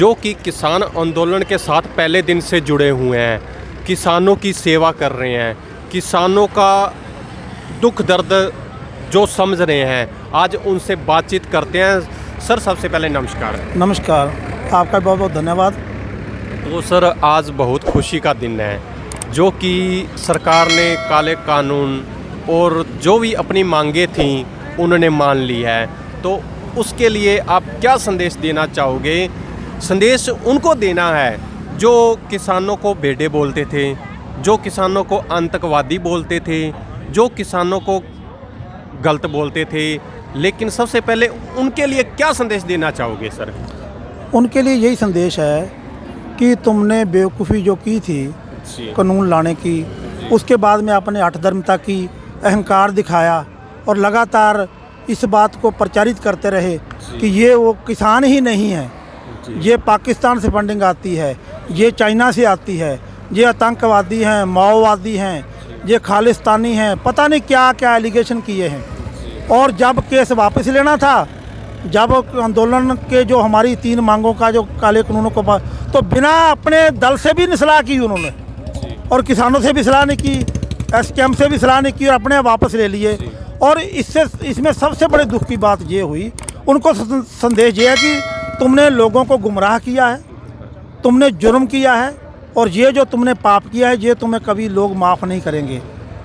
जो कि किसान आंदोलन के साथ पहले दिन से जुड़े हुए हैं, किसानों की सेवा कर रहे हैं, किसानों का दुख दर्द जो समझ रहे हैं। आज उनसे बातचीत करते हैं। सर, सबसे पहले नमस्कार। नमस्कार, आपका बहुत बहुत धन्यवाद। तो सर, आज बहुत खुशी का दिन है, जो कि सरकार ने काले कानून और जो भी अपनी मांगे थीं उन्होंने मान ली है। तो उसके लिए आप क्या संदेश देना चाहोगे? संदेश उनको देना है जो किसानों को भेड़े बोलते थे, जो किसानों को आतंकवादी बोलते थे, जो किसानों को गलत बोलते थे। लेकिन सबसे पहले उनके लिए क्या संदेश देना चाहोगे सर? उनके लिए यही संदेश है कि तुमने बेवकूफ़ी जो की थी कानून लाने की, उसके बाद में आपने अठधर्मिता की, अहंकार दिखाया और लगातार इस बात को प्रचारित करते रहे कि ये वो किसान ही नहीं है, ये पाकिस्तान से फंडिंग आती है, ये चाइना से आती है, ये आतंकवादी हैं, माओवादी हैं, ये खालिस्तानी हैं, पता नहीं क्या क्या एलिगेशन किए हैं। और जब केस वापस लेना था, जब आंदोलन के जो हमारी 3 मांगों का जो काले कानूनों को तो बिना अपने दल से भी सलाह की उन्होंने, और किसानों से भी सलाह नहीं की, एसकेएम से भी सलाह नहीं की, और अपने वापस ले लिए। और इसमें सबसे बड़े दुख की बात ये हुई, उनको संदेश ये है कि तुमने लोगों को गुमराह किया है, तुमने जुर्म किया है, और ये जो तुमने पाप किया है ये तुम्हें कभी लोग माफ़ नहीं करेंगे।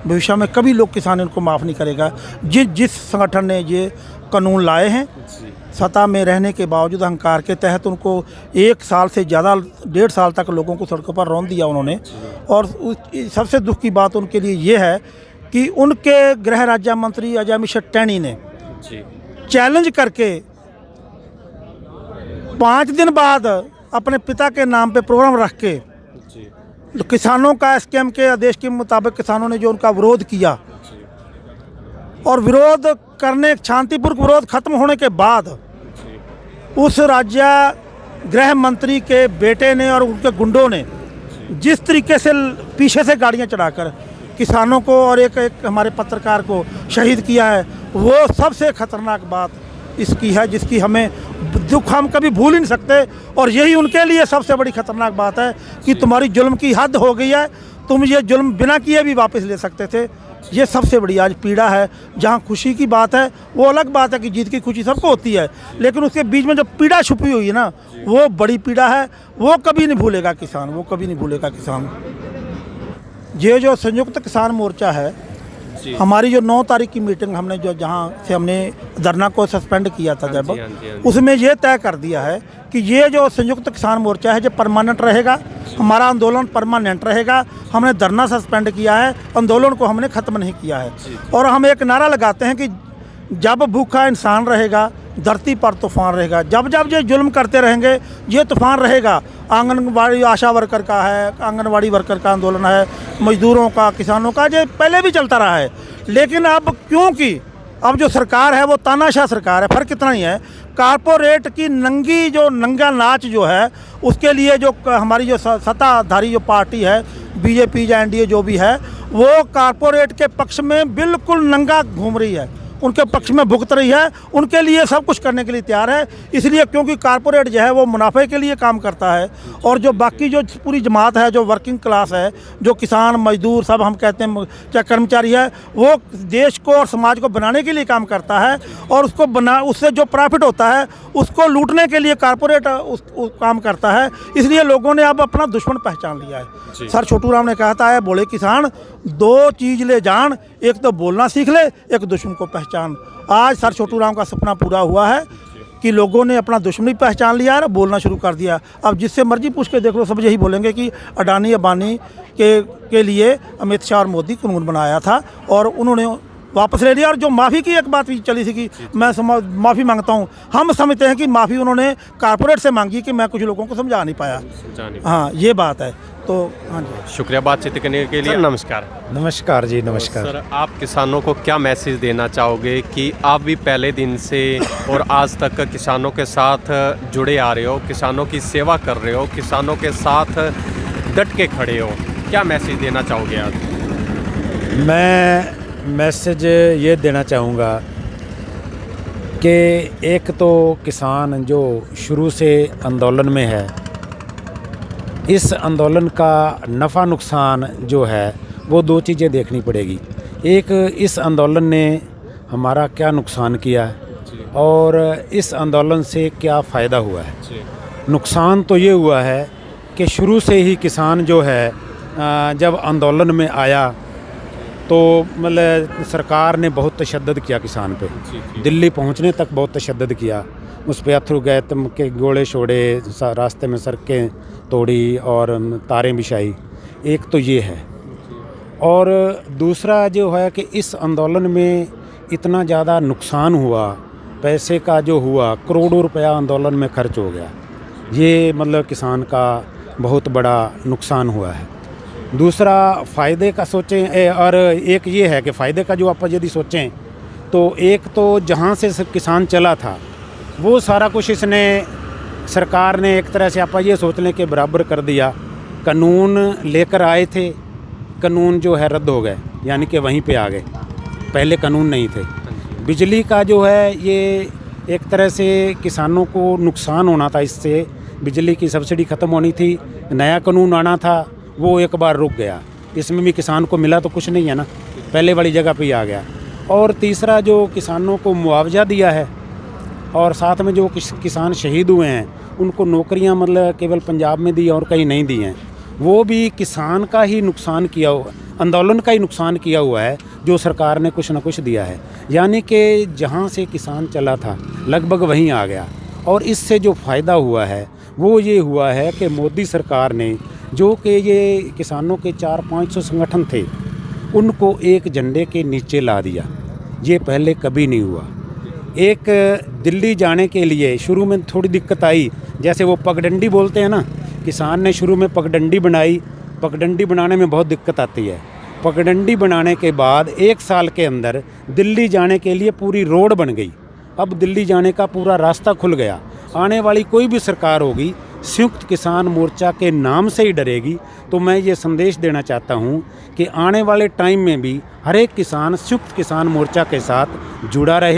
भविष्य में कभी लोग किसान इनको माफ़ नहीं करेगा। जिस संगठन ने ये कानून लाए हैं, सत्ता में रहने के बावजूद अहंकार के तहत उनको 1 साल से ज़्यादा 1.5 साल तक लोगों को सड़कों पर रौंद दिया उन्होंने। और सबसे दुख की बात उनके लिए ये है कि उनके गृह राज्य मंत्री अजय मिश्र टैनी ने चैलेंज करके 5 दिन बाद अपने पिता के नाम पे प्रोग्राम रख के तो किसानों का एसकेएम के आदेश के मुताबिक किसानों ने जो उनका विरोध किया, और विरोध करने शांतिपूर्वक विरोध खत्म होने के बाद उस राज्य गृह मंत्री के बेटे ने और उनके गुंडों ने जिस तरीके से पीछे से गाड़ियां चढ़ाकर किसानों को और एक हमारे पत्रकार को शहीद किया है, वो सबसे खतरनाक बात इसकी है, जिसकी हमें दुख हम कभी भूल ही नहीं सकते। और यही उनके लिए सबसे बड़ी खतरनाक बात है कि तुम्हारी जुल्म की हद हो गई है, तुम ये जुल्म बिना किए भी वापस ले सकते थे। ये सबसे बड़ी आज पीड़ा है। जहाँ खुशी की बात है वो अलग बात है कि जीत की खुशी सबको होती है, लेकिन उसके बीच में जो पीड़ा छुपी हुई है ना, वो बड़ी पीड़ा है। वो कभी नहीं भूलेगा किसान, वो कभी नहीं भूलेगा किसान। ये जो संयुक्त किसान मोर्चा है, हमारी जो 9 तारीख की मीटिंग हमने जो जहाँ से हमने धरना को सस्पेंड किया था, जब उसमें ये तय कर दिया है कि ये जो संयुक्त किसान मोर्चा है जो परमानेंट रहेगा, हमारा आंदोलन परमानेंट रहेगा। हमने धरना सस्पेंड किया है, आंदोलन को हमने ख़त्म नहीं किया है। और हम एक नारा लगाते हैं कि जब भूखा इंसान रहेगा धरती पर तूफान रहेगा। जब जब ये जुल्म करते रहेंगे ये तूफान रहेगा। आंगनवाड़ी आशा वर्कर का है, आंगनवाड़ी वर्कर का आंदोलन है, मजदूरों का, किसानों का, ये पहले भी चलता रहा है। लेकिन अब क्योंकि अब जो सरकार है वो तानाशाह सरकार है, फ़र्क इतना ही है। कारपोरेट की नंगी जो नंगा नाच जो है, उसके लिए जो हमारी जो सत्ताधारी जो पार्टी है, बीजेपी या एनडीए जो भी है, वो कारपोरेट के पक्ष में बिल्कुल नंगा घूम रही है, उनके पक्ष में भुगत रही है, उनके लिए सब कुछ करने के लिए तैयार है। इसलिए क्योंकि कारपोरेट जो है वो मुनाफे के लिए काम करता है, और जो बाकी जो पूरी जमात है, जो वर्किंग क्लास है, जो किसान मजदूर सब हम कहते हैं चाहे कर्मचारी है, वो देश को और समाज को बनाने के लिए काम करता है। और उससे जो प्रॉफिट होता है उसको लूटने के लिए कारपोरेट काम करता है। इसलिए लोगों ने अब अपना दुश्मन पहचान लिया है। सर छोटू राम ने कहा था, बोले किसान 2 चीज़ ले जान, एक तो बोलना सीख ले, एक दुश्मन को पहचान। आज सर छोटू राम का सपना पूरा हुआ है कि लोगों ने अपना दुश्मनी पहचान लिया है, बोलना शुरू कर दिया। अब जिससे मर्जी पूछ के देख लो, सब यही बोलेंगे कि अडानी अंबानी के लिए अमित शाह और मोदी कानून बनाया था और उन्होंने वापस ले लिया। और जो माफ़ी की एक बात भी चली थी कि मैं माफ़ी मांगता हूँ, हम समझते हैं कि माफ़ी उन्होंने कारपोरेट से मांगी कि मैं कुछ लोगों को समझा नहीं पाया। हाँ, ये बात है। तो हाँ जी, शुक्रिया बातचीत करने के लिए। नमस्कार। नमस्कार जी, नमस्कार। सर, आप किसानों को क्या मैसेज देना चाहोगे कि आप भी पहले दिन से और आज तक किसानों के साथ जुड़े आ रहे हो, किसानों की सेवा कर रहे हो, किसानों के साथ डट के खड़े हो, क्या मैसेज देना चाहोगे आज? मैं मैसेज ये देना चाहूँगा कि एक तो किसान जो शुरू से आंदोलन में है, इस आंदोलन का नफ़ा नुकसान जो है वो दो चीज़ें देखनी पड़ेगी। एक, इस आंदोलन ने हमारा क्या नुकसान किया है और इस आंदोलन से क्या फ़ायदा हुआ है। नुकसान तो ये हुआ है कि शुरू से ही किसान जो है जब आंदोलन में आया तो मतलब सरकार ने बहुत तशद्दुद किया किसान पे, दिल्ली पहुंचने तक बहुत तशद्दुद किया। उस पे अथरू गैतम के गोले छोड़े, रास्ते में सड़कें तोड़ी और तारें बिछाई। एक तो ये है, और दूसरा जो है कि इस आंदोलन में इतना ज़्यादा नुकसान हुआ, पैसे का जो हुआ, करोड़ों रुपया आंदोलन में खर्च हो गया। ये मतलब किसान का बहुत बड़ा नुकसान हुआ है। दूसरा फ़ायदे का सोचें, और एक ये है कि फ़ायदे का जो आप यदि सोचें तो एक तो जहाँ से किसान चला था वो सारा कुछ इसने, सरकार ने एक तरह से आप ये सोच लें कि बराबर कर दिया। कानून लेकर आए थे, कानून जो है रद्द हो गए, यानी कि वहीं पे आ गए, पहले कानून नहीं थे। बिजली का जो है ये एक तरह से किसानों को नुकसान होना था, इससे बिजली की सब्सिडी ख़त्म होनी थी, नया कानून आना था, वो एक बार रुक गया। इसमें भी किसान को मिला तो कुछ नहीं है ना, पहले वाली जगह पे ही आ गया। और तीसरा जो किसानों को मुआवजा दिया है, और साथ में जो किसान शहीद हुए हैं उनको नौकरियां मतलब केवल पंजाब में दी और कहीं नहीं दी हैं, वो भी किसान का ही नुकसान किया हुआ, आंदोलन का ही नुकसान किया हुआ है, जो सरकार ने कुछ ना कुछ दिया है। यानी कि जहाँ से किसान चला था लगभग वहीं आ गया। और इससे जो फ़ायदा हुआ है वो ये हुआ है कि मोदी सरकार ने, जो कि ये किसानों के 400-500 संगठन थे, उनको एक झंडे के नीचे ला दिया। ये पहले कभी नहीं हुआ। एक दिल्ली जाने के लिए शुरू में थोड़ी दिक्कत आई, जैसे वो पगडंडी बोलते हैं ना, किसान ने शुरू में पगडंडी बनाई, पगडंडी बनाने में बहुत दिक्कत आती है। पगडंडी बनाने के बाद 1 साल के अंदर दिल्ली जाने के लिए पूरी रोड बन गई। अब दिल्ली जाने का पूरा रास्ता खुल गया। आने वाली कोई भी सरकार होगी संयुक्त किसान मोर्चा के नाम से ही डरेगी। तो मैं ये संदेश देना चाहता हूँ कि आने वाले टाइम में भी हर एक किसान संयुक्त किसान मोर्चा के साथ जुड़ा रहे।